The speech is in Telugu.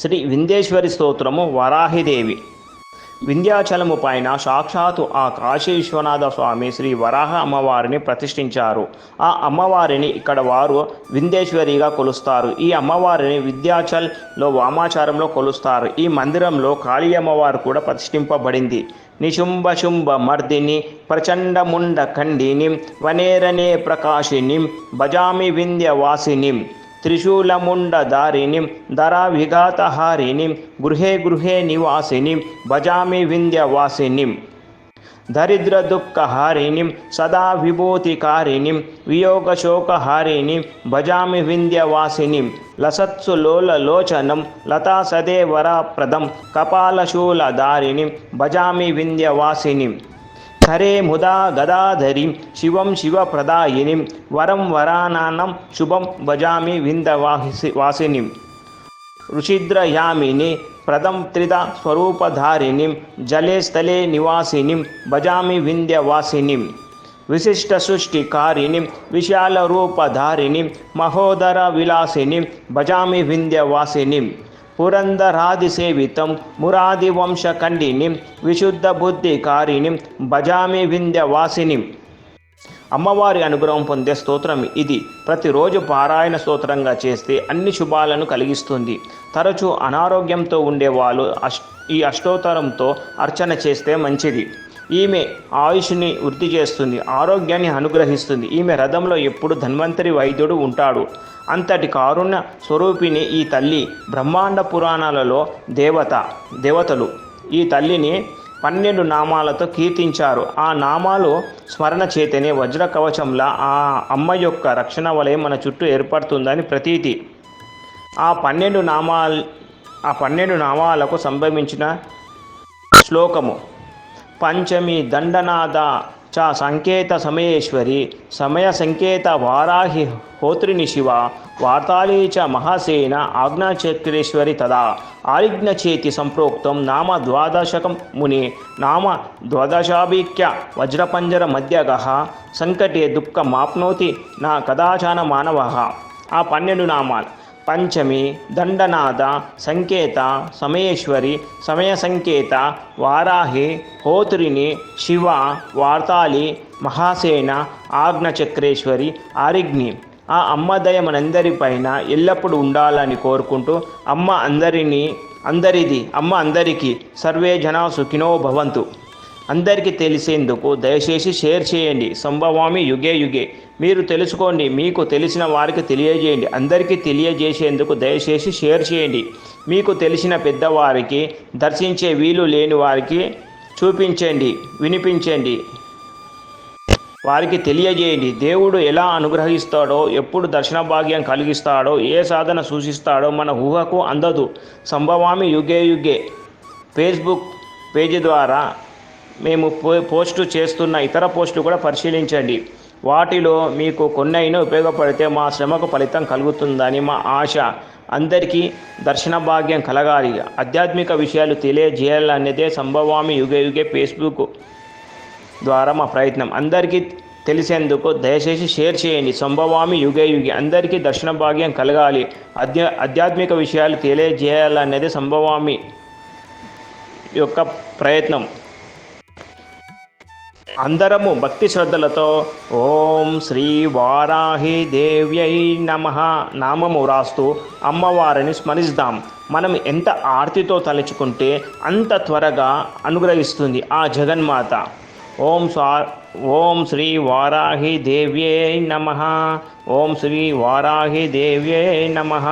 శ్రీ వింధ్యేశ్వరి స్తోత్రము. వరాహిదేవి. వింధ్యాచలము పైన సాక్షాత్తు ఆ కాశీ విశ్వనాథ స్వామి శ్రీ వరాహ అమ్మవారిని ప్రతిష్ఠించారు. ఆ అమ్మవారిని ఇక్కడ వారు వింధ్యేశ్వరిగా కొలుస్తారు. ఈ అమ్మవారిని వింధ్యాచల్లో వామాచారంలో కొలుస్తారు. ఈ మందిరంలో కాళీ అమ్మవారు కూడా ప్రతిష్ఠింపబడింది. నిశుంభ శుంభ మర్దిని ప్రచండముండ ఖండిని వనేరనే ప్రకాశిని భజామి వింధ్యవాసిని త్రిశూలముండధారిణి ధరా విఘాతహారిణి గృహే గృహే నివాసిని భజామి వింధ్యవాసిని దరిద్ర దుఃఖహారిణి సదా విభూతికారిణి వియోగశోకహారిణి భజామి వింధ్యవాసిని లసత్సు లోలలోచనం లతా సదేవరప్రదం కపాలశూలధారిణి భజామి వింధ్యవాసిని హరే ముదా గదాధరి శివం శివప్రదాయిని వరం వరానానం శుభం భజామి వింధ్యవాసిని ఋషిద్రయామిని ప్రదం త్రిద స్వరూపధారిణి జలే స్థలే నివాసిని భజామి వింధ్యవాసిని విశిష్ట సృష్టికారిణి విశాల రూపధారిణి మహోదర విలాసిని భజామి వింధ్యవాసిని పురందరాదిసేవితం మురాదివంశఖండిని విశుద్ధ బుద్ధికారిణి భజామి వింధ్యవాసిని. అమ్మవారి అనుగ్రహం పొందే స్తోత్రం ఇది. ప్రతిరోజు పారాయణ స్తోత్రంగా చేస్తే అన్ని శుభాలను కలిగిస్తుంది. తరచూ అనారోగ్యంతో ఉండేవాళ్ళు ఈ అష్టోత్తరంతో అర్చన చేస్తే మంచిది. ఈమె ఆయుష్ని వృద్ధి చేస్తుంది, ఆరోగ్యాన్ని అనుగ్రహిస్తుంది. ఈమె రథంలో ఎప్పుడు ధన్వంతరి వైద్యుడు ఉంటాడు. అంతటి కారుణ్య స్వరూపిణి ఈ తల్లి. బ్రహ్మాండ పురాణాలలో దేవతలు ఈ తల్లిని 12 నామాలతో కీర్తించారు. ఆ నామాలు స్మరణ చేతనే వజ్ర కవచంలా ఆ అమ్మ యొక్క రక్షణ వలయం మన చుట్టూ ఏర్పడుతుందని ప్రతీతి. ఆ 12 నామాలకు సంభవించిన శ్లోకము. పంచమి దండనాద చ సంకేత సమయేశ్వరి సమయ సంకేత వారాహి హోత్రిని శివ వార్తాళీ చ మహాసేన ఆజ్ఞాచక్రేశ్వరి తదా ఆలిఘ్నచేతి సంప్రోక్తం నామ ద్వాదశకం ముని నామ ద్వాదశాభిక్య వజ్రపంజర మధ్యగః సంకటే దుఃఖమాప్నోతి నా కదాచాన మానవః. ఆ 12 నామాలు. పంచమి దండనాద సంకేత సమయేశ్వరి సమయ సంకేత వారాహి హోత్రిని శివ వార్తాళి మహాసేన ఆజ్ఞచక్రేశ్వరి ఆరిగ్ని. ఆ అమ్మ దయ మనందరిపైన ఎల్లప్పుడూ ఉండాలని కోరుకుంటూ అమ్మ అందరికీ సర్వే జనా సుఖినో భవంతు. అందరికీ తెలిసేందుకు దయచేసి షేర్ చేయండి. సంభవామి యుగే యుగే. మీరు తెలుసుకోండి, మీకు తెలిసిన వారికి తెలియజేయండి. అందరికీ తెలియజేసేందుకు దయచేసి షేర్ చేయండి. మీకు తెలిసిన పెద్దవారికి, దర్శించే వీలు లేని వారికి చూపించండి, వినిపించండి, వారికి తెలియజేయండి. దేవుడు ఎలా అనుగ్రహిస్తాడో, ఎప్పుడు దర్శన భాగ్యం కలిగిస్తాడో, ఏ సాధన సూచిస్తాడో మన ఊహకు అందదు. సంభవామి యుగే యుగే ఫేస్బుక్ పేజీ ద్వారా మేము పోస్టు చేస్తున్న ఇతర పోస్టులు కూడా పరిశీలించండి. వాటిలో మీకు కొన్నైనా ఉపయోగపడితే మా శ్రమకు ఫలితం కలుగుతుందని మా ఆశ. అందరికీ దర్శన భాగ్యం కలగాలి, ఆధ్యాత్మిక విషయాలు తెలియజేయాలనేదే సంభవామి యుగే యుగే ఫేస్బుక్ ద్వారా మా ప్రయత్నం. అందరికీ తెలిసేందుకు దయచేసి షేర్ చేయండి. సంభవామి యుగే యుగే. అందరికీ దర్శన భాగ్యం కలగాలి, ఆధ్యాత్మిక విషయాలు తెలియజేయాలనేది సంభవామి యొక్క ప్రయత్నం. అందరము భక్తి శ్రద్ధలతో ఓం శ్రీ వారాహి దేవ్యై నమః నామము రాస్తూ అమ్మవారిని స్మరిస్తాం. మనం ఎంత ఆర్తితో తలుచుకుంటే అంత త్వరగా అనుగ్రహిస్తుంది ఆ జగన్మాత. ఓం శ్రీ వారాహి దేవ్యై నమః. ఓం శ్రీ వారాహి దేవ్యై నమః.